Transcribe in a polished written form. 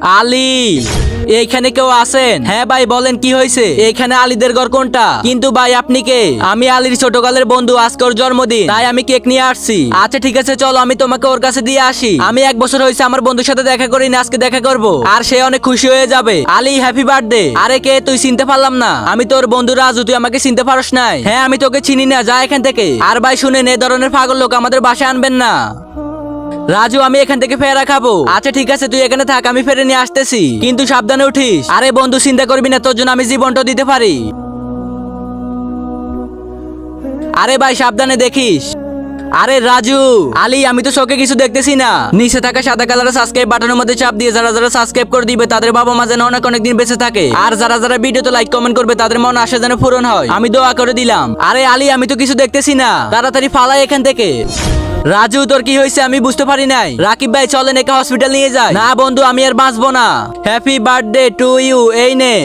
আলী, এইখানে কেউ আছেন? হ্যাঁ ভাই বলেন, কি হয়েছে? এইখানে আলীদের ঘর কোনটা? কিন্তু ভাই আপনি কে? আমি আলীর ছোটকালের বন্ধু, আজকে ওর জন্মদিন, তাই আমি কেক নিয়ে আসছি। আচ্ছা ঠিক আছে, চলো আমি তোমাকে ওর কাছে দিয়ে আসি। আমি 1 বছর হয়েছে আমার বন্ধুর সাথে দেখা করিনি, আজকে দেখা করব, আর সে অনেক খুশি হয়ে যাবে। Ali happy birthday. আরে কে তুই? চিনতে পারলাম না। আমি তোর বন্ধু রাজু, তুই আমাকে চিনতে পারস নাই? হ্যাঁ আমি তোকে চিনি না, যা এখান থেকে। আর ভাই শুনেন, এই ধরনের পাগল লোক আমাদের বাসায় আনবেন না। রাজু আমি এখান থেকে ফেরা খাবো। আচ্ছা ঠিক আছে, তুই এখানে থাক, আমি ফেরে নিয়ে আসতেছি, কিন্তু সাবধানে উঠিস। আরে বন্ধু চিন্তা করবি না, তোর জন্য আমি জীবনটা দিতে পারি। আরে ভাই সাবধানে দেখিস। আরে রাজু, আলী আমি তো চোখে কিছু দেখতেছি না। নিচে থাকা সাদা কালারের সাবস্ক্রাইব বাটনের মধ্যে চাপ দিয়ে যারা যারা সাবস্ক্রাইব করে দিবে তাদের বাবা মা যেন অনেক অনেক দিন বেঁচে থাকে, আর যারা যারা ভিডিওতে লাইক কমেন্ট করবে তাদের মন আশা যেন পূরণ হয়, আমি দোয়া করে দিলাম। আরে আলী আমি তো কিছু দেখতেছি না, তাড়াতাড়ি ফালাই এখান থেকে। রাজু তোর কি হয়েছে আমি বুঝতে পারি নাই। রাকিব ভাই চলেন একে হসপিটাল নিয়ে যায়। না বন্ধু আমি আর বাঁচবো না। হ্যাপি বার্থডে টু ইউ, এই নে।